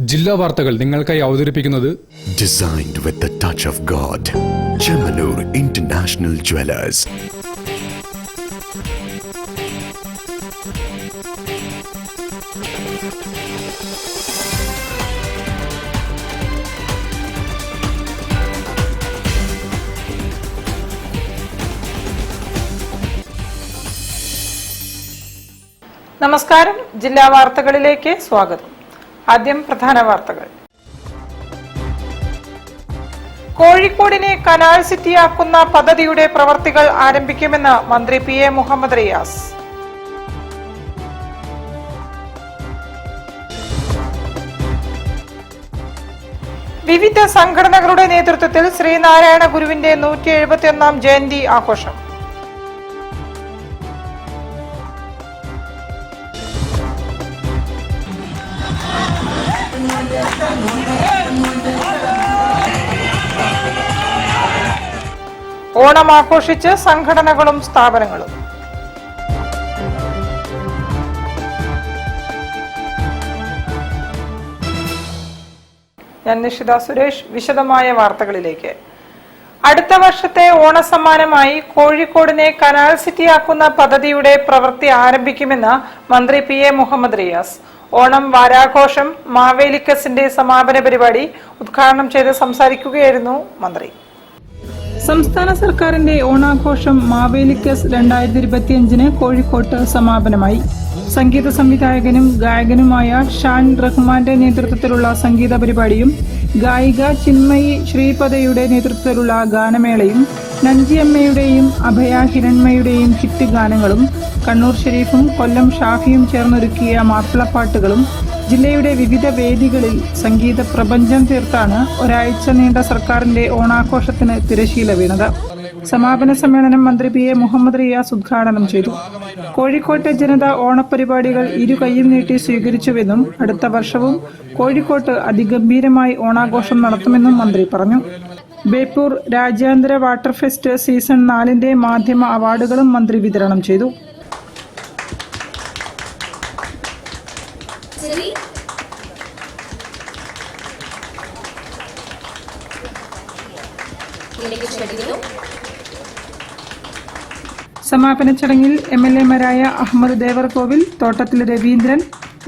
ജില്ലാ വാർത്തകൾ നിങ്ങൾക്കായി അവതരിപ്പിക്കുന്നത് Designed with the touch of God. Chemanur International Jewelers. നമസ്കാരം. ജില്ലാ വാർത്തകളിലേക്ക് സ്വാഗതം. ആദ്യം പ്രധാന വാർത്തകൾ. കോഴിക്കോടിനെ കനാൽ സിറ്റിയാക്കുന്ന പദ്ധതിയുടെ പ്രവർത്തികൾ ആരംഭിക്കുമെന്ന് മന്ത്രി PA മുഹമ്മദ് റിയാസ്. വിവിധ സംഘടനകളുടെ നേതൃത്വത്തിൽ ശ്രീനാരായണ ഗുരുവിന്റെ 171ാം ജയന്തി ആഘോഷം. ഓണം ആഘോഷിച്ച് സംഘടനകളും സ്ഥാപനങ്ങളും. ഞാൻ നിഷിത സുരേഷ്. വിശദമായ വാർത്തകളിലേക്ക്. അടുത്ത വർഷത്തെ ഓണസമ്മാനമായി കോഴിക്കോടിനെ കനാൽ സിറ്റിയാക്കുന്ന പദ്ധതിയുടെ പ്രവൃത്തി ആരംഭിക്കുമെന്ന് മന്ത്രി PA മുഹമ്മദ് റിയാസ്. ഓണം വാരാഘോഷം മാവേലിക്കസിന്റെ സമാപന പരിപാടി ഉദ്ഘാടനം ചെയ്ത് സംസാരിക്കുകയായിരുന്നു മന്ത്രി. സംസ്ഥാന സർക്കാരിന്റെ ഓണാഘോഷം മാവേലിക്കസ് 2025 കോഴിക്കോട്ട് സമാപനമായി. സംഗീത സംവിധായകനും ഗായകനുമായ ഷാൻ റഹ്മാന്റെ നേതൃത്വത്തിലുള്ള സംഗീത പരിപാടിയും ഗായിക ചിന്മയി ശ്രീപദയുടെ നേതൃത്വത്തിലുള്ള ഗാനമേളയും നഞ്ചിയമ്മയുടെയും അഭയ ഹിരൺമയുടെയും ഹിറ്റ് ഗാനങ്ങളും കണ്ണൂർ ഷെരീഫും കൊല്ലം ഷാഫിയും ചേർന്നൊരുക്കിയ മാപ്പിളപ്പാട്ടുകളും ജില്ലയുടെ വിവിധ വേദികളിൽ സംഗീത പ്രപഞ്ചം തീർത്താണ് ഒരാഴ്ച നീണ്ട സർക്കാരിന്റെ ഓണാഘോഷത്തിന് തിരശീല വീണത്. സമാപന സമ്മേളനം മന്ത്രി PA മുഹമ്മദ് റിയാസ് ഉദ്ഘാടനം ചെയ്തു. കോഴിക്കോട്ടെ ജനത ഓണപരിപാടികൾ ഇരു കൈയും നീട്ടി സ്വീകരിച്ചുവെന്നും അടുത്ത വർഷവും കോഴിക്കോട്ട് അതിഗംഭീരമായി ഓണാഘോഷം നടത്തുമെന്നും മന്ത്രി പറഞ്ഞു. ബേപ്പൂർ രാജ്യാന്തര വാട്ടർ ഫെസ്റ്റ് സീസൺ 4ന്റെ മാധ്യമ അവാർഡുകളും മന്ത്രി വിതരണം ചെയ്തു. സമാപന ചടങ്ങിൽ MLA-മാരായ അഹമ്മദ് ദേവർകോവിൽ, തോട്ടത്തിൽ രവീന്ദ്രൻ,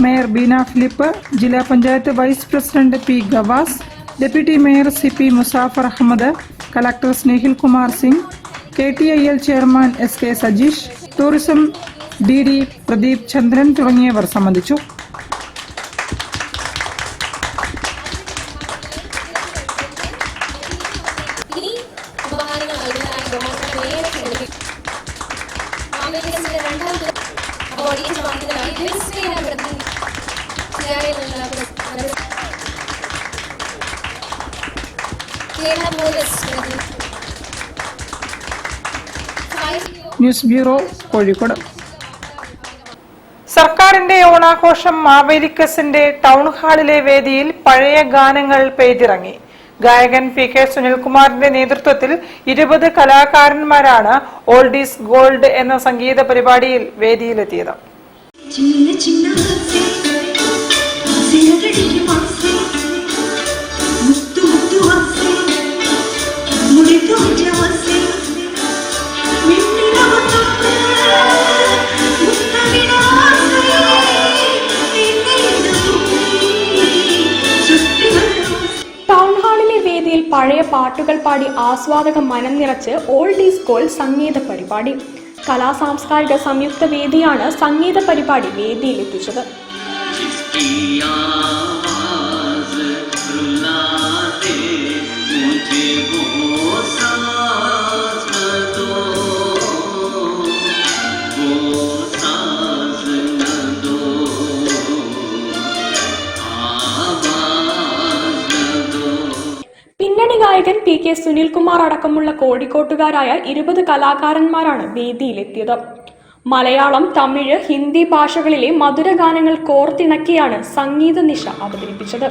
മേയർ ബീന ഫിലിപ്പ്, ജില്ലാ panchayat vice president P. Gavas, deputy mayor CP Muzaffar Ahmed, collector Snehil Kumar Singh, KTIL chairman SK Sajeesh, tourism DD Pradeep Chandran തുടങ്ങിയവർ സംബന്ധിച്ചു. News bureau, Kozhikode. സർക്കാരിന്റെ ഓണാഘോഷം മാവേലിക്കസിന്റെ ടൗൺ ഹാളിലെ വേദിയിൽ പഴയ ഗാനങ്ങൾ പെയ്തിറങ്ങി. ഗായകൻ PK സുനിൽകുമാറിന്റെ നേതൃത്വത്തിൽ 20 കലാകാരന്മാരാണ് ഓൾഡ് ഈസ് ഗോൾഡ് എന്ന സംഗീത പരിപാടിയിൽ വേദിയിലെത്തിയത്. പഴയ പാട്ടുകൾ പാടി ആസ്വാദക മനം നിറച്ച് ഓൾഡ് ഈസ് ഗോൾഡ് സംഗീത പരിപാടി. കലാസാംസ്കാരിക സംയുക്ത വേദിയാണ് സംഗീത പരിപാടി വേദിയിലെത്തിച്ചത്. ഗായകൻ PK സുനിൽകുമാർ അടക്കമുള്ള കോഴിക്കോട്ടുകാരായ 20 കലാകാരന്മാരാണ് വേദിയിലെത്തിയത്. മലയാളം, തമിഴ്, ഹിന്ദി ഭാഷകളിലെ മധുരഗാനങ്ങൾ കോർത്തിണക്കിയാണ് സംഗീത നിശ അവതരിപ്പിച്ചത്.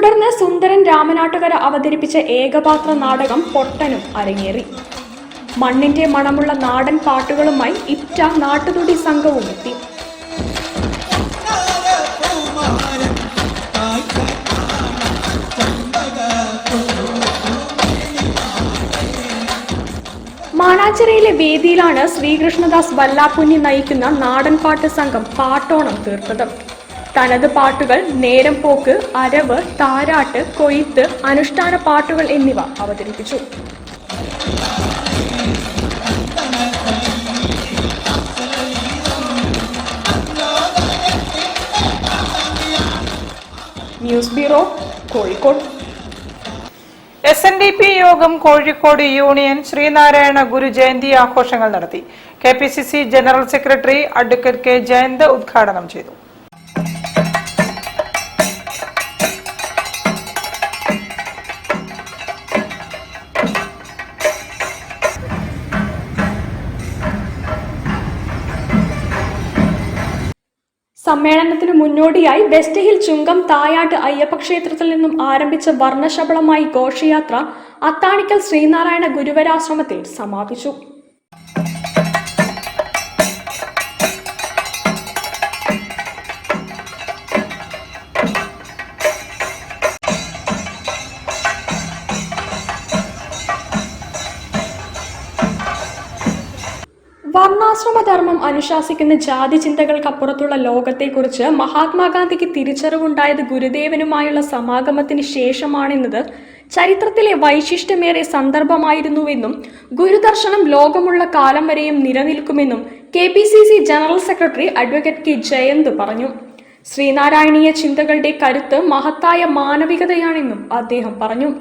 തുടർന്ന് സുന്ദരൻ രാമനാട്ടുകര അവതരിപ്പിച്ച ഏകപാത്ര നാടകം പൊട്ടനും അരങ്ങേറി. മണ്ണിന്റെ മണമുള്ള നാടൻ പാട്ടുകളുമായി ഇറ്റ നാട്ടുതുടി സംഘവും എത്തി. മാനാഞ്ചിറയിലെ വേദിയിലാണ് ശ്രീകൃഷ്ണദാസ് വല്ലാപ്പുന്നി നയിക്കുന്ന നാടൻപാട്ട് സംഘം പാട്ടോണം തീർത്തത്. തനത് പാട്ടുകൾ, നേരം പോക്ക്, അരവ്, താരാട്ട്, കൊയ്ത്ത്, അനുഷ്ഠാന പാട്ടുകൾ എന്നിവ അവതരിപ്പിച്ചു. News bureau, Kozhikode. SNDP യോഗം കോഴിക്കോട് യൂണിയൻ ശ്രീനാരായണ ഗുരു ജയന്തി ആഘോഷങ്ങൾ നടത്തി. KPCC general secretary advocate K Jayanth ഉദ്ഘാടനം ചെയ്തു. സമ്മേളനത്തിന് മുന്നോടിയായി വെസ്റ്റ് ഹിൽ ചുങ്കം തായാട്ട് അയ്യപ്പ ക്ഷേത്രത്തിൽ നിന്നും ആരംഭിച്ച വർണ്ണശബളമായി ഘോഷയാത്ര അത്താണിക്കൽ ശ്രീനാരായണ ഗുരുവരാശ്രമത്തിൽ സമാപിച്ചു. വർണ്ണാശ്രമധർമ്മം അനുശാസിക്കുന്ന ജാതി ചിന്തകൾക്കപ്പുറത്തുള്ള ലോകത്തെക്കുറിച്ച് മഹാത്മാഗാന്ധിക്ക് തിരിച്ചറിവുണ്ടായത് ഗുരുദേവനുമായുള്ള സമാഗമത്തിന് ശേഷമാണെന്നത് ചരിത്രത്തിലെ വൈശിഷ്ട്യമേറിയ സന്ദർഭമായിരുന്നുവെന്നും ഗുരുദർശനം ലോകമുള്ള കാലം വരെയും നിലനിൽക്കുമെന്നും KPCC general secretary advocate K Jayant പറഞ്ഞു. ശ്രീനാരായണീയ ചിന്തകളുടെ കരുത്ത് മഹത്തായ മാനവികതയാണെന്നും അദ്ദേഹം പറഞ്ഞു.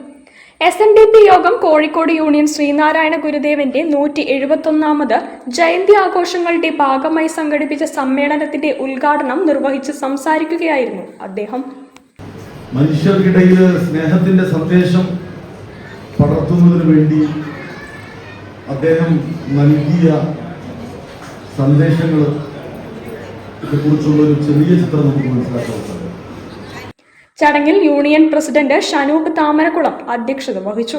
SNDP യോഗം കോഴിക്കോട് യൂണിയൻ ശ്രീനാരായണ ഗുരുദേവന്റെ 171ാമത് ജയന്തി ആഘോഷങ്ങളുടെ ഭാഗമായി സംഘടിപ്പിച്ച സമ്മേളനത്തിന്റെ ഉദ്ഘാടനം നിർവഹിച്ച് സംസാരിക്കുകയായിരുന്നു അദ്ദേഹം. മനുഷ്യർക്കിടയിൽ സ്നേഹത്തിന്റെ സന്ദേശം പടർത്തുന്നതിന് വേണ്ടി അദ്ദേഹം നൽകിയ സന്ദേശങ്ങളെ കുറിച്ചുള്ള ഒരു ചെറിയ ചിത്രം നമുക്ക് മനസ്സിലാക്കാൻ. ചടങ്ങിൽ യൂണിയൻ പ്രസിഡന്റ് ഷനൂപ് താമരക്കുളം അധ്യക്ഷത വഹിച്ചു.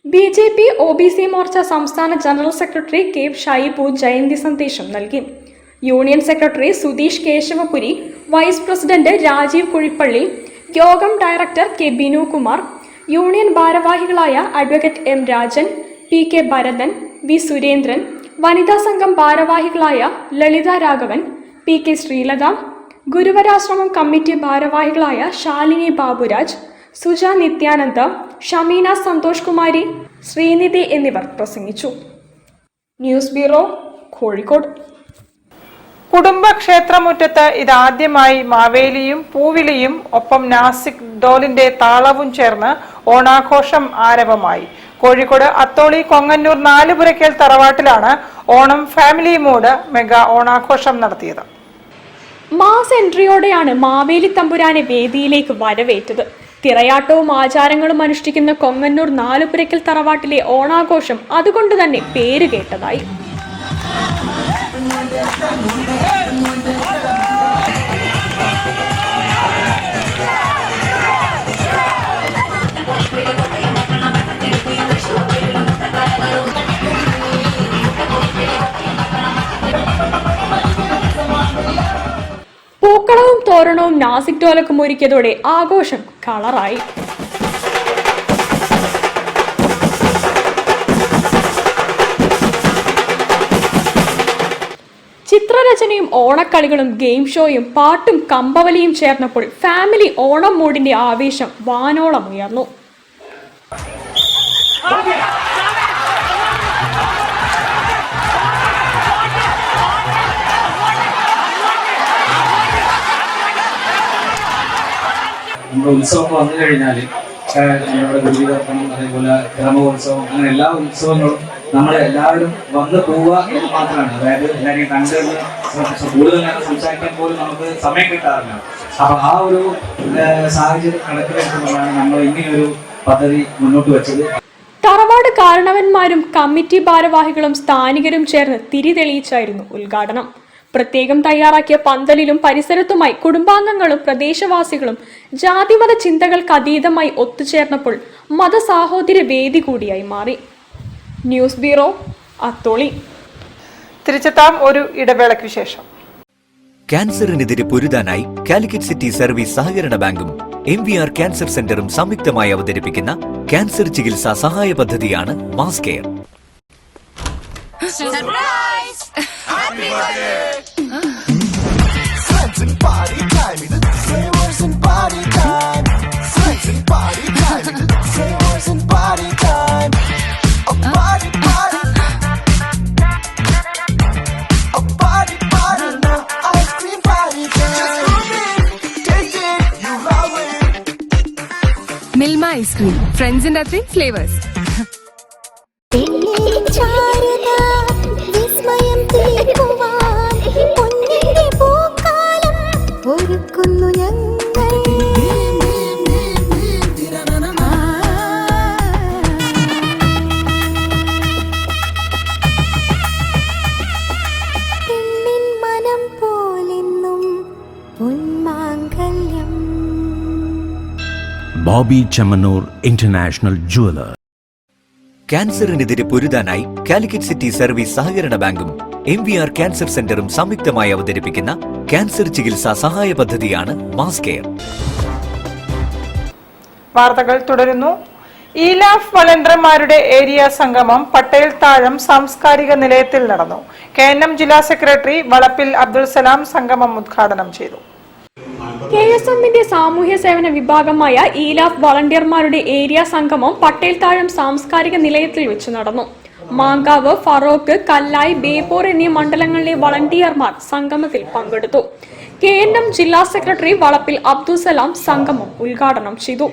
BJP OBC മോർച്ച സംസ്ഥാന ജനറൽ സെക്രട്ടറി കെ ഷൈബു ജയന്തി സന്ദേശം നൽകി. Union secretary Sudheesh Keshavapuri, vice president Rajeev Kuzhippally, യോഗം director K Binu Kumar, union ഭാരവാഹികളായ advocate M Rajan, PK Bharathan, V Surendran, വനിതാ സംഘം ഭാരവാഹികളായ ലളിത രാഘവൻ, PK ശ്രീലത, ഗുരുവരാശ്രമം കമ്മിറ്റി ഭാരവാഹികളായ ശാലിനി ബാബുരാജ്, സുജ നിത്യാനന്ദ, ഷമീന സന്തോഷ് കുമാരി, ശ്രീനിധി എന്നിവർ പ്രസംഗിച്ചു. News bureau, Kozhikode. കുടുംബക്ഷേത്രമുറ്റത്ത് ഇതാദ്യമായി മാവേലിയും പൂവിളിയും ഒപ്പം നാസിക് ഡോലിന്റെ താളവും ചേർന്ന് ഓണാഘോഷം ആരവമായി. കോഴിക്കോട് അത്തോളി കൊങ്ങന്നൂർ നാലുപുരയ്ക്കൽ തറവാട്ടിലാണ് ഓണം ഫാമിലി മൂഡ് മെഗാ ഓണാഘോഷം നടത്തിയത്. മാസ് എൻട്രിയോടെയാണ് മാവേലി തമ്പുരാനെ വേദിയിലേക്ക് വരവേറ്റത്. തിറയാട്ടവും ആചാരങ്ങളും അനുഷ്ഠിക്കുന്ന കൊങ്ങന്നൂർ നാലുപുരയ്ക്കൽ തറവാട്ടിലെ ഓണാഘോഷം അതുകൊണ്ട് തന്നെ പേരുകേട്ടതായി. പൂക്കളവും തോരണവും നാസിക് ഡോലക്കും ഒരുക്കിയതോടെ ആഘോഷം കളറായി. ചിത്രരചനയും ഓണക്കളികളും ഗെയിം ഷോയും പാട്ടും കമ്പവലിയും ചേർന്നപ്പോൾ ഫാമിലി ഓണം മൂഡിന്റെ ആവേശം വാനോളം ഉയർന്നു. നമ്മുടെ ഉത്സവം വന്നു കഴിഞ്ഞാൽ നമ്മുടെ ഗുരുവിതർപ്പണം, അതേപോലെ ഗ്രമോത്സവം, അങ്ങനെ എല്ലാ ഉത്സവങ്ങളും നമ്മളെല്ലാവരും വന്ന് പോവുക എന്ന് മാത്രമാണ്. അതായത് എല്ലാവരെയും കണ്ടുകൊണ്ട് കൂടുതൽ നേരം സംസാരിക്കാൻ പോലും നമുക്ക് സമയം കിട്ടാറില്ല. അപ്പൊ ആ ഒരു സാഹചര്യം കണക്കിലെടുത്തുകൊണ്ടാണ് നമ്മൾ ഇങ്ങനെയൊരു പദ്ധതി മുന്നോട്ട് വെച്ചത്. തറവാട് കാരണവന്മാരും കമ്മിറ്റി ഭാരവാഹികളും സ്ഥാനികരും ചേർന്ന് തിരി തെളിയിച്ചായിരുന്നു ഉദ്ഘാടനം. പ്രത്യേകം തയ്യാറാക്കിയ പന്തലിലും പരിസരത്തുമായി കുടുംബാംഗങ്ങളും പ്രദേശവാസികളും ജാതിമത ചിന്തകൾക്ക് അതീതമായി ഒത്തുചേർന്നപ്പോൾ മതസാഹോദര്യ വേദി കൂടിയായി മാറി. News bureau, Atholi. തിരിച്ചെത്താം ഒരു ഇടവേളയ്ക്ക് ശേഷം. ക്യാൻസറിനെതിരെ പൊരുതാനായി കാലിക്കറ്റ് സിറ്റി സർവീസ് സഹകരണ ബാങ്കും MVR ക്യാൻസർ സെന്ററും സംയുക്തമായി അവതരിപ്പിക്കുന്ന ക്യാൻസർ ചികിത്സാ സഹായ പദ്ധതിയാണ് mass care. Milma ice cream, friends in the flavors. Bobby Chemmanur international jeweller. ക്യാൻസറിനെതിരെ പൊരുതാനായി കാലിക്കറ്റ് സിറ്റി സർവീസ് സഹകരണ ബാങ്കും MVR ക്യാൻസർ സെന്ററും സംയുക്തമായി അവതരിപ്പിക്കുന്ന ക്യാൻസർ ചികിത്സാ സഹായ പദ്ധതിയാണ് മാസ് കെയർ. വാർത്തകൾ തുടരുന്നു. ഈലാഫ് വളണ്ടിയർമാരുടെ ഏരിയ സംഗമം പട്ടേൽ താഴം സാംസ്കാരിക നിലയത്തിൽ നടന്നു. KNM ജില്ലാ സെക്രട്ടറി വളപ്പിൽ അബ്ദുൽ സലാം സംഗമം ഉദ്ഘാടനം ചെയ്തു. KSMന്റെ സാമൂഹ്യ സേവന വിഭാഗമായ ഈലാഫ് വളണ്ടിയർമാരുടെ ഏരിയ സംഗമം പട്ടേൽ താഴം സാംസ്കാരിക നിലയത്തിൽ വെച്ച് നടന്നു. മാങ്കാവ്, ഫറോക്ക്, കല്ലായി, ബേപ്പൂർ എന്നീ മണ്ഡലങ്ങളിലെ വളണ്ടിയർമാർ സംഗമത്തിൽ പങ്കെടുത്തു. KNM ജില്ലാ സെക്രട്ടറി വളപ്പിൽ അബ്ദുൽ സലാം സംഗമം ഉദ്ഘാടനം ചെയ്തു.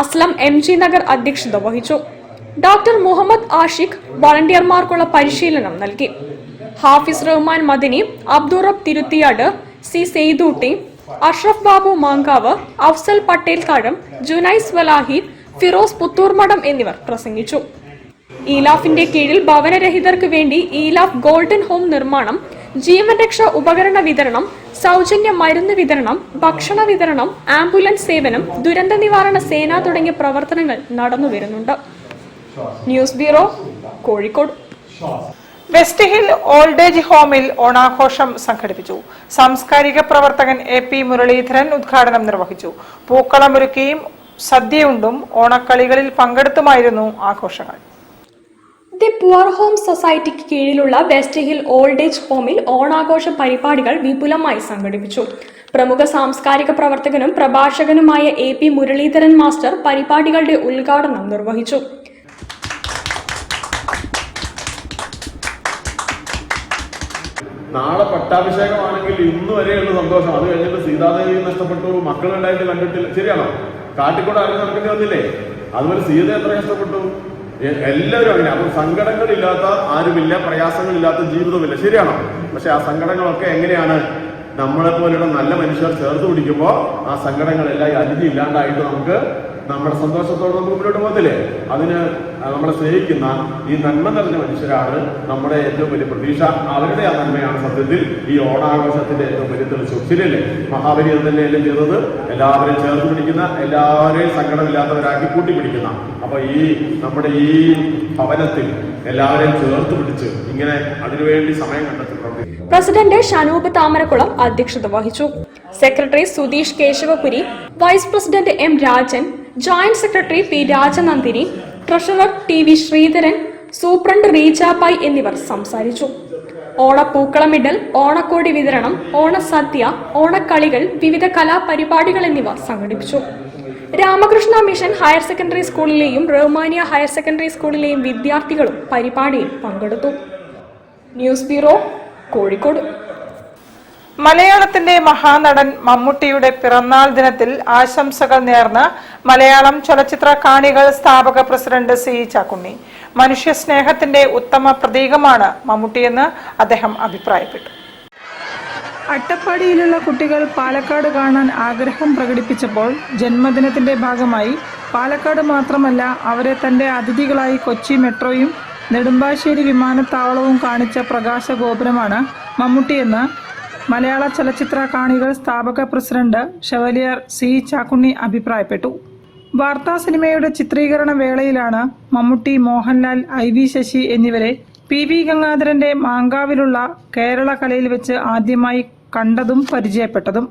അസ്ലം MG നഗർ അധ്യക്ഷത വഹിച്ചു. ഡോക്ടർ മുഹമ്മദ് ആഷിഖ് വളണ്ടിയർമാർക്കുള്ള പരിശീലനം നൽകി. ഹാഫിസ് റഹ്മാൻ മദനി, അബ്ദുറബ് തിരുത്തിയാട്, C സെയ്ദൂട്ടി, അഷ്റഫ് ബാബു മാങ്കാവ്, അഫ്സൽ പട്ടേൽ താഴം, ജുനൈസ് വലാഹി, ഫിറോസ് പുത്തൂർമഠം എന്നിവർ പ്രസംഗിച്ചു. ഈലാഫിന്റെ കീഴിൽ ഭവനരഹിതർക്ക് വേണ്ടി ഈലാഫ് ഗോൾഡൻ ഹോം നിർമ്മാണം, ജീവൻ രക്ഷാ ഉപകരണ വിതരണം, സൗജന്യ മരുന്ന് വിതരണം, ഭക്ഷണ വിതരണം, ആംബുലൻസ് സേവനം, ദുരന്ത നിവാരണ സേന തുടങ്ങിയ പ്രവർത്തനങ്ങൾ നടന്നുവരുന്നുണ്ട്. News bureau, Kozhikode. West Hill old age ഹോമിൽ ഓണാഘോഷം സംഘടിപ്പിച്ചു. സാംസ്കാരിക പ്രവർത്തകൻ AP മുരളീധരൻ ഉദ്ഘാടനം നിർവഹിച്ചു. പൂക്കളമൊരുക്കിയും സദ്യയുണ്ടും ഓണക്കളികളിൽ പങ്കെടുത്തുമായിരുന്നു ആഘോഷങ്ങൾ. ദി പുവർ ഹോം സൊസൈറ്റിക്ക് കീഴിലുള്ള വെസ്റ്റ് ഹിൽ ഓൾഡ് ഏജ് ഹോമിൽ ഓണാഘോഷ പരിപാടികൾ വിപുലമായി സംഘടിപ്പിച്ചു. പ്രമുഖ സാംസ്കാരിക പ്രവർത്തകനും പ്രഭാഷകനുമായ AP മുരളീധരൻ മാസ്റ്റർ പരിപാടികളുടെ ഉദ്ഘാടനം നിർവഹിച്ചു. നാളെ പട്ടാഭിഷേകമാണെങ്കിൽ ഇന്ന് വരെയുള്ള സന്തോഷം. അത് കഴിഞ്ഞിട്ട് സീതാദേവി നഷ്ടപ്പെട്ടു, മക്കളുണ്ടായിട്ട് കണ്ടിട്ടില്ല. ശരിയാണോ? കാട്ടിക്കൂടെ ആരും നടക്കേണ്ടി വന്നില്ലേ? അതുപോലെ സീത എത്ര കഷ്ടപ്പെട്ടു. എല്ലാവരും അങ്ങനെ. അപ്പം സങ്കടങ്ങളില്ലാത്ത ആരുമില്ല, പ്രയാസങ്ങളില്ലാത്ത ജീവിതമില്ല. ശരിയാണോ? പക്ഷെ ആ സങ്കടങ്ങളൊക്കെ എങ്ങനെയാണ് നമ്മളെപ്പോലെയുള്ള നല്ല മനുഷ്യർ ചേർത്ത് പിടിക്കുമ്പോൾ ആ സങ്കടങ്ങളെല്ലാം അരിഞ്ഞ് ഇല്ലാണ്ടായിട്ട് നമുക്ക് നമ്മുടെ സന്തോഷത്തോടെ നമുക്ക് മുന്നോട്ട് പോകത്തില്ലേ? അതിന് നമ്മളെ സ്നേഹിക്കുന്ന ഈ നന്മ നിറഞ്ഞ മനുഷ്യരാണ് നമ്മുടെ ഏറ്റവും വലിയ പ്രതീക്ഷ. അവരുടെ ആ നന്മയാണ് സത്യത്തിൽ ഈ ഓണാഘോഷത്തിന്റെ ഏറ്റവും വലിയ തെളിച്ചു. ശരിയല്ലേ? മഹാബലി തന്നെയല്ലേ ചെയ്തത്? എല്ലാവരെയും ചേർത്ത് പിടിക്കുന്ന, എല്ലാവരെയും സങ്കടമില്ലാത്തവരാക്കി കൂട്ടിപ്പിടിക്കുന്ന. അപ്പൊ ഈ നമ്മുടെ ഈ ഭവനത്തിൽ എല്ലാവരെയും ചേർത്ത് പിടിച്ച് ഇങ്ങനെ അതിനുവേണ്ടി സമയം കണ്ടെത്തി പ്രവർത്തിക്കും. പ്രസിഡന്റ് ഷനൂപ് താമരക്കുളം അധ്യക്ഷത വഹിച്ചു. Secretary Sudheesh Keshavapuri, vice president M Rajan, joint secretary P Rajanandini, treasurer TV Sreedharan, superintendent Reejapai എന്നിവർ സംസാരിച്ചു. ഓണപ്പൂക്കളമിടൽ, ഓണക്കോടി വിതരണം, ഓണസദ്യ, ഓണക്കളികൾ, വിവിധ കലാപരിപാടികൾ എന്നിവ സംഘടിപ്പിച്ചു. രാമകൃഷ്ണ മിഷൻ ഹയർ സെക്കൻഡറി സ്കൂളിലെയും റഹ്മാനിയ ഹയർ സെക്കൻഡറി സ്കൂളിലെയും വിദ്യാർത്ഥികളും പരിപാടിയിൽ പങ്കെടുത്തു. News bureau, Kozhikode. മലയാളത്തിന്റെ മഹാനടൻ മമ്മൂട്ടിയുടെ പിറന്നാൾ ദിനത്തിൽ ആശംസകൾ നേർന്ന് മലയാളം ചലച്ചിത്ര കാണികൾ സ്ഥാപക പ്രസിഡന്റ് C ചാക്കുണ്ണി. മനുഷ്യ സ്നേഹത്തിന്റെ ഉത്തമ പ്രതീകമാണ് മമ്മൂട്ടിയെന്ന് അദ്ദേഹം അഭിപ്രായപ്പെട്ടു. അട്ടപ്പാടിയിലുള്ള കുട്ടികൾ പാലക്കാട് കാണാൻ ആഗ്രഹം പ്രകടിപ്പിച്ചപ്പോൾ ജന്മദിനത്തിന്റെ ഭാഗമായി പാലക്കാട് മാത്രമല്ല അവരെ തന്റെ അതിഥികളായി കൊച്ചി മെട്രോയും നെടുമ്പാശ്ശേരി വിമാനത്താവളവും കാണിച്ച പ്രകാശ ഗോപുരമാണ് മമ്മൂട്ടിയെന്ന് മലയാള ചലച്ചിത്ര കാണികൾ സ്ഥാപക പ്രസിഡന്റ് ഷെവലിയർ സി ചാക്കുണ്ണി അഭിപ്രായപ്പെട്ടു. വാർത്താ സിനിമയുടെ ചിത്രീകരണ വേളയിലാണ് മമ്മൂട്ടി, മോഹൻലാൽ, IV ശശി എന്നിവരെ PV ഗംഗാധരന്റെ മാങ്കാവിലുള്ള കേരള കലയിൽ വെച്ച് ആദ്യമായി കണ്ടതും പരിചയപ്പെട്ടതും.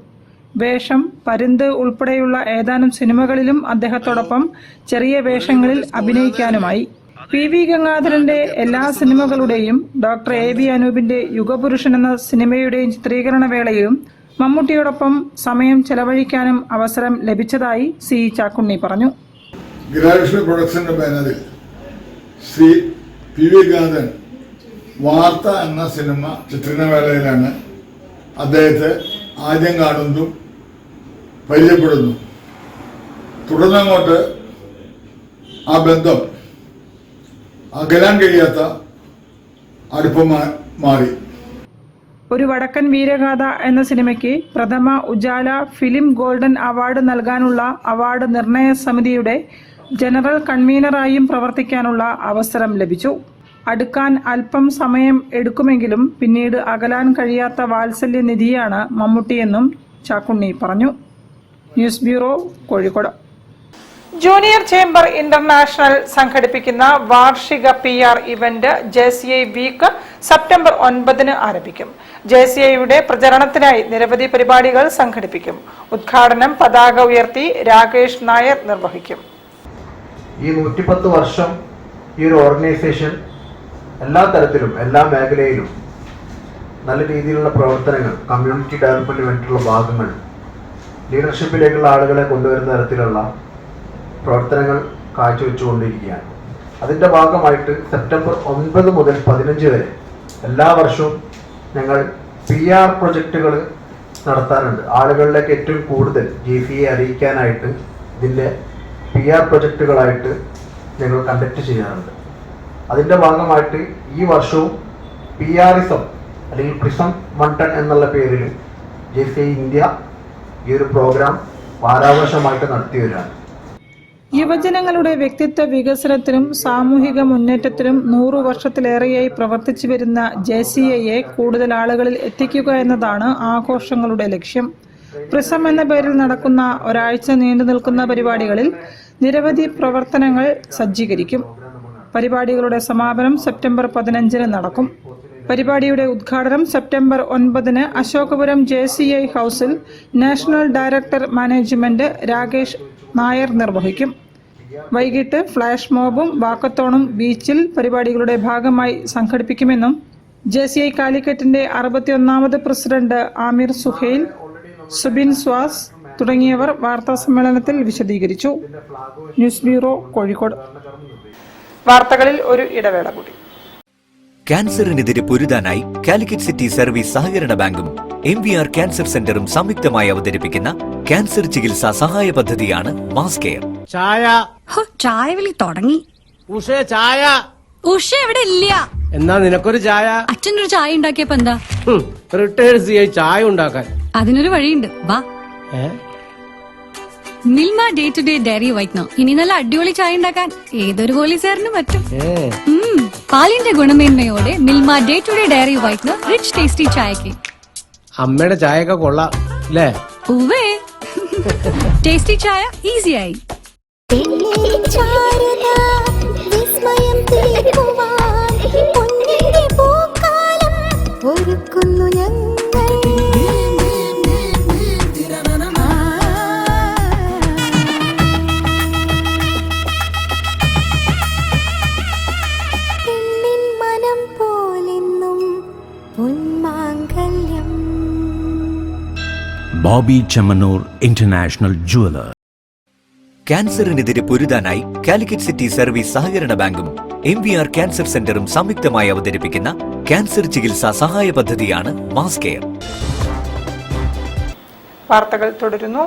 വേഷം, പരുന്ത് ഉൾപ്പെടെയുള്ള ഏതാനും സിനിമകളിലും അദ്ദേഹത്തോടൊപ്പം ചെറിയ വേഷങ്ങളിൽ അഭിനയിക്കാനുമായി. PV ഗംഗാധരന്റെ എല്ലാ സിനിമകളുടെയും ഡോക്ടർ AV അനൂപിന്റെ യുഗപുരുഷൻ എന്ന സിനിമയുടെയും ചിത്രീകരണ വേളയിലും മമ്മൂട്ടിയോടൊപ്പം സമയം ചെലവഴിക്കാനും അവസരം ലഭിച്ചതായി സി ചാക്കുണ്ണി പറഞ്ഞു. ഗൃഹലക്ഷ്മി പ്രൊഡക്ഷന്റെ ബാനറിൽ ശ്രീ PV ഗംഗാധരൻ വാർത്ത എന്ന സിനിമ ചിത്രീകരണവേളയിലാണ് അദ്ദേഹത്തെ ആദ്യം കാണുന്നതും പരിചയപ്പെടുന്നു. തുടർന്നങ്ങോട്ട് ആ ബന്ധം അകലാൻ കഴിയാത്ത അടുപ്പം മാറി. ഒരു വടക്കൻ വീരഗാഥ എന്ന സിനിമയ്ക്ക് പ്രഥമ ഉജാല ഫിലിം ഗോൾഡൻ അവാർഡ് നൽകാനുള്ള അവാർഡ് നിർണയ സമിതിയുടെ ജനറൽ കൺവീനറായും പ്രവർത്തിക്കാനുള്ള അവസരം ലഭിച്ചു. അടുക്കാൻ അല്പം സമയം എടുക്കുമെങ്കിലും പിന്നീട് അകലാൻ കഴിയാത്ത വാത്സല്യനിധിയാണ് മമ്മൂട്ടിയെന്നും ചാക്കുണ്ണി പറഞ്ഞു. News bureau, Kozhikode. Junior chamber international സംഘടിപ്പിക്കുന്ന വാർഷിക PR event JCI week September 9 ആരംഭിക്കും. JCIയുടെ പ്രചരണത്തിനായി നിരവധി പരിപാടികൾ സംഘടിപ്പിക്കും. ഉദ്ഘാടനം പതാക ഉയർത്തി രാകേഷ് നായർ നിർവഹിക്കും. ഈ 110 വർഷം ഈ ഒരു ഓർഗനൈസേഷൻ എല്ലാ തരത്തിലും എല്ലാ മേഖലയിലും നല്ല രീതിയിലുള്ള പ്രവർത്തനങ്ങൾ, കമ്മ്യൂണിറ്റി ഡെവലപ്മെന്റിന് വേണ്ടിയിട്ടുള്ള ഭാഗങ്ങൾ, ലീഡർഷിപ്പിലേക്കുള്ള ആളുകളെ കൊണ്ടുവരുന്ന തരത്തിലുള്ള പ്രവർത്തനങ്ങൾ കാഴ്ചവെച്ചുകൊണ്ടിരിക്കുകയാണ്. അതിൻ്റെ ഭാഗമായിട്ട് സെപ്റ്റംബർ 9 മുതൽ 15 വരെ എല്ലാ വർഷവും ഞങ്ങൾ PR പ്രൊജക്റ്റുകൾ നടത്താറുണ്ട്. ആളുകളിലേക്ക് ഏറ്റവും കൂടുതൽ JCI അറിയിക്കാനായിട്ട് ഇതിൻ്റെ PR പ്രൊജക്റ്റുകളായിട്ട് ഞങ്ങൾ കണ്ടക്ട് ചെയ്യാറുണ്ട്. അതിൻ്റെ ഭാഗമായിട്ട് ഈ വർഷവും PRism അല്ലെങ്കിൽ പ്രിസം 110 എന്നുള്ള പേരിൽ JCI ഇന്ത്യ ഈ ഒരു പ്രോഗ്രാം വാരാഘോഷമായിട്ട് നടത്തി വരികയാണ്. യുവജനങ്ങളുടെ വ്യക്തിത്വ വികസനത്തിനും സാമൂഹിക മുന്നേറ്റത്തിനും 100 വർഷത്തിലേറെയായി പ്രവർത്തിച്ചു വരുന്ന JCIയെ കൂടുതൽ ആളുകളിൽ എത്തിക്കുക എന്നതാണ് ആഘോഷങ്ങളുടെ ലക്ഷ്യം. പ്രിസം എന്ന പേരിൽ നടക്കുന്ന ഒരാഴ്ച നീണ്ടു നിൽക്കുന്ന പരിപാടികളിൽ നിരവധി പ്രവർത്തനങ്ങൾ സജ്ജീകരിക്കും. പരിപാടികളുടെ സമാപനം സെപ്റ്റംബർ 15 നടക്കും. പരിപാടിയുടെ ഉദ്ഘാടനം സെപ്റ്റംബർ 9 അശോകപുരം JCI ഹൗസിൽ national director management Rakesh Nair നിർവഹിക്കും. വൈകിട്ട് ഫ്ലാഷ് മോബും വാക്കത്തോണും ബീച്ചിൽ പരിപാടികളുടെ ഭാഗമായി സംഘടിപ്പിക്കുമെന്നും JCI കാലിക്കറ്റിന്റെ 61ാമത് പ്രസിഡന്റ് ആമിർ സുഹൈൽ, സുബിൻ സ്വാസ് തുടങ്ങിയവർ വാർത്താ സമ്മേളനത്തിൽ വിശദീകരിച്ചു. News bureau, Kozhikode. വാർത്തകളിൽ ഒരു ഇടവേള കൂടി. ക്യാൻസറിനെതിരെ പൊരുതാനായി കാലിക്കറ്റ് സിറ്റി സർവീസ് സഹകരണ ബാങ്കും MVR ക്യാൻസർ സെന്ററും സംയുക്തമായി അവതരിപ്പിക്കുന്ന ക്യാൻസർ ചികിത്സാ സഹായ പദ്ധതിയാണ് മാസ് കെയർ. ചായ വിളി തുടങ്ങി. ചായ ഉഷ എവിടെ ഇല്ല. എന്നാ നിനക്കൊരു ചായ. അച്ഛനൊരു ചായ ഉണ്ടാക്കിയപ്പോ എന്താ? റിട്ടയേഴ്സ് ചായ ഉണ്ടാക്കാൻ അതിനൊരു വഴിയുണ്ട്, വാ. Milma day to day dairy whitener. ഇനി നല്ല അടിപൊളി ചായ ഉണ്ടാക്കാൻ ഏതൊരു പോലീസുകാരനും പറ്റും. പാലിന്റെ ഗുണമേന്മയോടെ Milma day to day dairy whitener rich tasty ചായക്ക്. അമ്മയുടെ ചായയൊക്കെ കൊള്ളാം അല്ലേ? ഉവ്വേ, ടേസ്റ്റി ചായ ഈസിയായി. Bobby Chamanur International Jeweler. ക്യാൻസറിനെതിരെ പൊരുതാനായി കാലിക്കറ്റ് സിറ്റി സർവീസ് സഹകരണ ബാങ്കും MVR ക്യാൻസർ സെന്ററും സംയുക്തമായി അവതരിപ്പിക്കുന്ന ക്യാൻസർ ചികിത്സാ സഹായ പദ്ധതിയാണ് മാസ് കെയർ. വാർത്തകൾ തുടരുന്നു.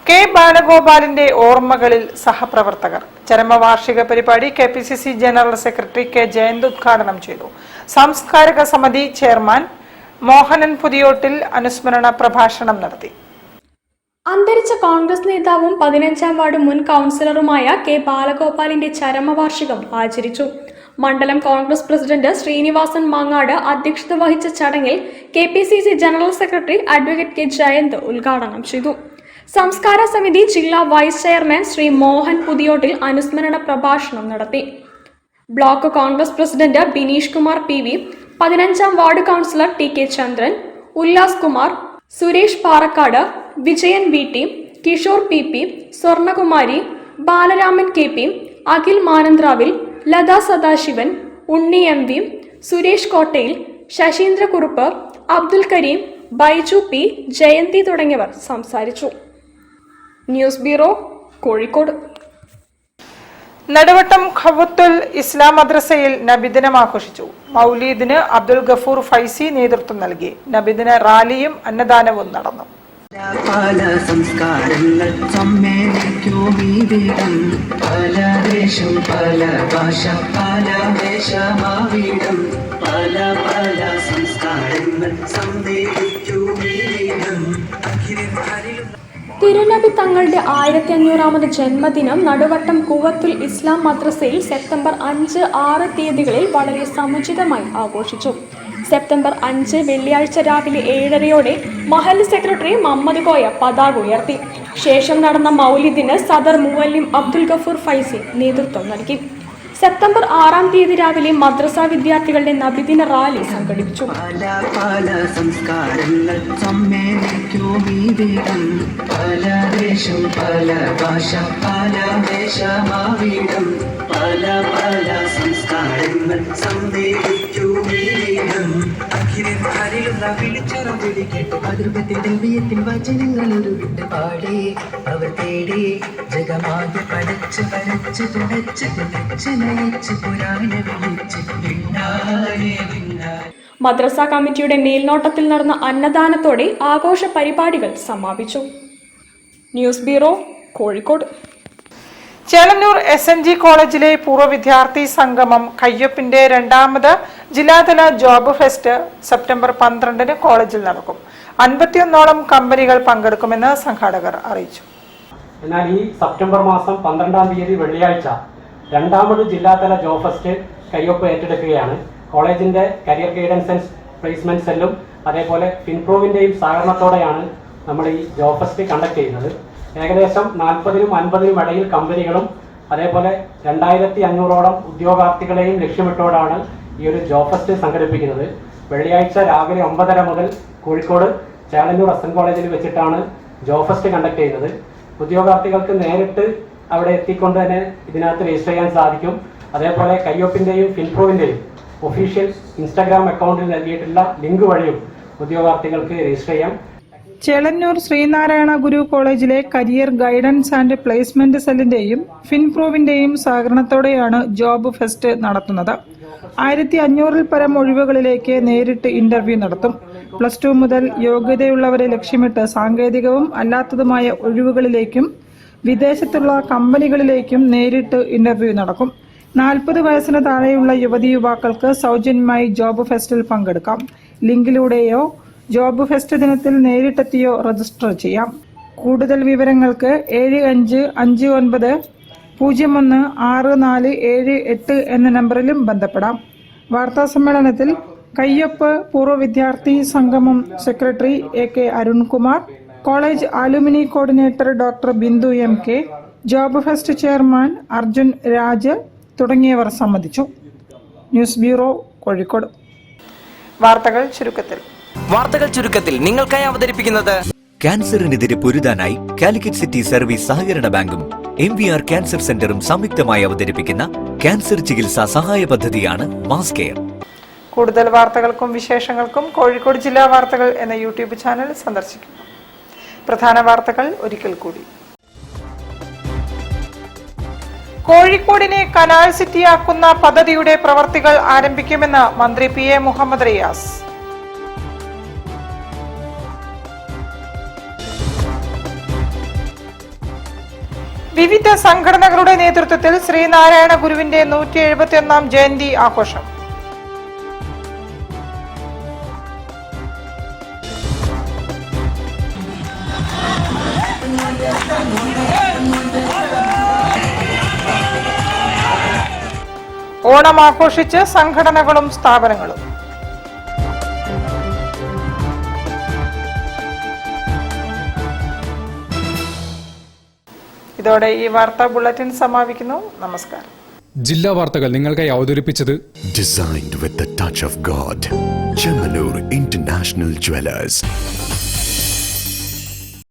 K. ബാലഗോപാലിന്റെ ഓർമ്മകളിൽ സഹപ്രവർത്തകർ. ചരമവാർഷിക പരിപാടി KPCC general secretary K. Jayant ഉദ്ഘാടനം ചെയ്തു. സാംസ്കാരിക സമിതി ചെയർമാൻ മോഹനൻ പുതിയോട്ടിൽ അനുസ്മരണ പ്രഭാഷണം നടത്തി. അന്തരിച്ച കോൺഗ്രസ് നേതാവും 15ാം വാർഡ് മുൻ കൗൺസിലറുമായ K. ബാലഗോപാലിന്റെ ചരമവാർഷികം ആചരിച്ചു. മണ്ഡലം കോൺഗ്രസ് പ്രസിഡന്റ് ശ്രീനിവാസൻ മാങ്ങാട് അധ്യക്ഷത വഹിച്ച ചടങ്ങിൽ KPCC general secretary advocate K Jayanth ഉദ്ഘാടനം ചെയ്തു. സംസ്കാര സമിതി ജില്ലാ വൈസ് ചെയർമാൻ ശ്രീ മോഹൻ പുതിയോട്ടിൽ അനുസ്മരണ പ്രഭാഷണം നടത്തി. Block Congress president Bineesh Kumar PV, 15ാം ward councillor TK Chandran, Ullas Kumar, Suresh Parakkad, Vijayan VT, Kishore PP, Swarnakumari, Balaraman KP, Akhil Manandravil, Latha Sadasivan, Unni MV, Suresh Kottayil, Sasheendrakurup, Abdul Kareem, Baiju P, Jayanthi തുടങ്ങിയവർ സംസാരിച്ചു. News bureau, Kozhikode. നെടുവട്ടം ഖവത്തുൽ ഇസ്ലാം മദ്രസയിൽ നബിദിനം ആഘോഷിച്ചു. മൗലീദിന് അബ്ദുൽ ഗഫൂർ ഫൈസി നേതൃത്വം നൽകി. നബിദിന റാലിയും അന്നദാനവും നടന്നു. പല സംസ്കാരങ്ങൾ സമ്മേളിക്കുമീവിടം, പല ദേശം പല ഭാഷ പല വേഷമാവിടം, പല പല സംസ്കാരങ്ങൾ സമ്മേളിക്കുമീവിടം. തിരുനബി തങ്ങളുടെ 1500ാമത് ജന്മദിനം നടുവട്ടം ഖുവത്തുൽ ഇസ്ലാം മദ്രസയിൽ സെപ്റ്റംബർ 5, 6 തീയതികളിൽ വളരെ സമുചിതമായി ആഘോഷിച്ചു. സെപ്റ്റംബർ 5 വെള്ളിയാഴ്ച രാവിലെ 7:30 മഹല്ല് സെക്രട്ടറി മുഹമ്മദ് കോയ പതാക ഉയർത്തി. ശേഷം നടന്ന മൗലിദിന് സദർ മുവല്ലിം അബ്ദുൽ ഗഫൂർ ഫൈസി നേതൃത്വം നൽകി. സെപ്റ്റംബർ 6 തീയതി രാവിലെ മദ്രസ വിദ്യാർത്ഥികളുടെ നബിദിന റാലി സംഘടിപ്പിച്ചു. പല പല സംസ്കാരങ്ങൾ സമ്മേളിക്കുമീവിടം, പല ദേശം പല ഭാഷ പല വേഷമാവിടം, പല പല സംസ്കാരങ്ങൾ സമ്മേളിക്കുമീവിടം. അഖിലന്മാരിലുള്ള വിളിച്ചറ വിളിക്കേട്ട് അതിർഭത്തിന്റെ വിയത്തിൻ വചനങ്ങൾ ഉരുവിട്ട് പാടി അവർ തേടി ജഗമാകെ പടച്ച് വരച്ച് തുടച്ച് നയിച്ച് പുരാണ വിളിച്ച് മദ്രസ കമ്മിറ്റിയുടെ മേൽനോട്ടത്തിൽ നടന്ന അന്നദാനത്തോടെ ആഘോഷ പരിപാടികൾ സമാപിച്ചു. News bureau, Kozhikode. Chelannur SNG കോളേജിലെ പൂർവ്വ വിദ്യാർത്ഥി സംഗമം കയ്യൊപ്പിന്റെ 2ാമത് ജില്ലാതല ജോബ് ഫെസ്റ്റ് സെപ്റ്റംബർ 12-ന് കോളേജിൽ നടക്കും. 51ഓളം കമ്പനികൾ പങ്കെടുക്കുമെന്ന് സംഘാടകർ അറിയിച്ചു. എന്നാൽ ഈ സെപ്റ്റംബർ മാസം 12-ാം തീയതി വെള്ളിയാഴ്ച 2ാമത് ജില്ലാതല ജോബ് ഫെസ്റ്റ് കയ്യൊപ്പ് ഏറ്റെടുക്കുകയാണ്. കോളേജിന്റെ കരിയർ ഗൈഡൻസ് ആൻഡ് പ്ലേസ്മെന്റ് സെല്ലും അതേപോലെ ഫിൻപ്രോവിന്റെയും സഹകരണത്തോടെയാണ് നമ്മൾ ഈ ജോബ് ഫെസ്റ്റ് കണ്ടക്ട് ചെയ്യുന്നത്. ഏകദേശം 40-നും 50-നും ഇടയിൽ കമ്പനികളും അതേപോലെ 2500ഓളം ഉദ്യോഗാർത്ഥികളെയും ലക്ഷ്യമിട്ടോടാണ് ഈ ഒരു ജോബ് ഫെസ്റ്റ് സംഘടിപ്പിക്കുന്നത്. വെള്ളിയാഴ്ച രാവിലെ 9:30 മുതൽ കോഴിക്കോട് ചേളന്നൂർ SN കോളേജിൽ വെച്ചിട്ടാണ് ജോബ് ഫെസ്റ്റ് കണ്ടക്ട് ചെയ്യുന്നത്. ഉദ്യോഗാർത്ഥികൾക്ക് നേരിട്ട് അവിടെ എത്തിക്കൊണ്ട് തന്നെ ഇതിനകത്ത് രജിസ്റ്റർ ചെയ്യാൻ സാധിക്കും. അതേപോലെ കയ്യൊപ്പിന്റെയും ഫിൻപ്രോവിന്റെയും ഒഫീഷ്യൽ ഇൻസ്റ്റാഗ്രാം അക്കൗണ്ടിൽ നൽകിയിട്ടുള്ള ലിങ്ക് വഴിയും ഉദ്യോഗാർത്ഥികൾക്ക് രജിസ്റ്റർ ചെയ്യാം. ചേളന്നൂർ ശ്രീനാരായണ ഗുരു കോളേജിലെ കരിയർ ഗൈഡൻസ് ആൻഡ് പ്ലേസ്മെന്റ് സെല്ലിന്റെയും ഫിൻപ്രോവിന്റെയും സഹകരണത്തോടെയാണ് ജോബ് ഫെസ്റ്റ് നടത്തുന്നത്. 1500-ൽ പരം ഒഴിവുകളിലേക്ക് നേരിട്ട് ഇന്റർവ്യൂ നടത്തും. +2 മുതൽ യോഗ്യതയുള്ളവരെ ലക്ഷ്യമിട്ട് സാങ്കേതികവും അല്ലാത്തതുമായ ഒഴിവുകളിലേക്കും വിദേശത്തുള്ള കമ്പനികളിലേക്കും നേരിട്ട് ഇന്റർവ്യൂ നടക്കും. 40 വയസ്സിന് താഴെയുള്ള യുവതി യുവാക്കൾക്ക് സൗജന്യമായി ജോബ് ഫെസ്റ്റിൽ പങ്കെടുക്കാം. ലിങ്കിലൂടെയോ ജോബ് ഫെസ്റ്റ് ദിനത്തിൽ നേരിട്ടെത്തിയോ രജിസ്റ്റർ ചെയ്യാം. കൂടുതൽ വിവരങ്ങൾക്ക് 7559016478 എന്ന നമ്പറിലും ബന്ധപ്പെടാം. വാർത്താസമ്മേളനത്തിൽ കയ്യൊപ്പ് പൂർവ്വ വിദ്യാർത്ഥി സംഗമം secretary AK Arunkumar, college ആലുമിനി coordinator doctor Bindu MK, job fest chairman Arjun Raj തുടങ്ങിയവർ സംബന്ധിച്ചു. News bureau, Kozhikode. വാർത്തകൾ ചുരുക്കത്തിൽ നിങ്ങൾക്കായി അവതരിപ്പിക്കുന്നത് ക്യാൻസറിനെതിരെ പൊരുതാനായി കാലിക്കറ്റ് സിറ്റി സർവീസ് സഹകരണ ബാങ്കും MVR ക്യാൻസർ സെന്ററും സംയുക്തമായി അവതരിപ്പിക്കുന്ന ക്യാൻസർ ചികിത്സാ സഹായ പദ്ധതിയാണ് മാസ് കെയർ. കൂടുതൽ വാർത്തകൾക്കും വിശേഷങ്ങൾക്കും കോഴിക്കോട് ജില്ലാ വാർത്തകൾ എന്ന യൂട്യൂബ് ചാനൽ സന്ദർശിക്കും. പ്രധാന വാർത്തകൾ ഒരിക്കൽ കൂടി. കോഴിക്കോടിനെ കനാൽ സിറ്റിയാക്കുന്ന പദ്ധതിയുടെ പ്രവർത്തികൾ ആരംഭിക്കുമെന്ന് മന്ത്രി PA മുഹമ്മദ് റിയാസ്. വിവിധ സംഘടനകളുടെ നേതൃത്വത്തിൽ ശ്രീനാരായണ ഗുരുവിന്റെ 171ാം ജയന്തി ആഘോഷം. ഓണം ആഘോഷിച്ച് സംഘടനകളും സ്ഥാപനങ്ങളും. ഇതോടെ ഈ വാർത്താ ബുള്ളറ്റിൻ സമാപിക്കുന്നു. നമസ്കാരം. ജില്ലാ വാർത്തകൾ നിങ്ങൾക്കായി അവതരിപ്പിച്ചത് Designed with the touch of God. Chemanur International Jewelers.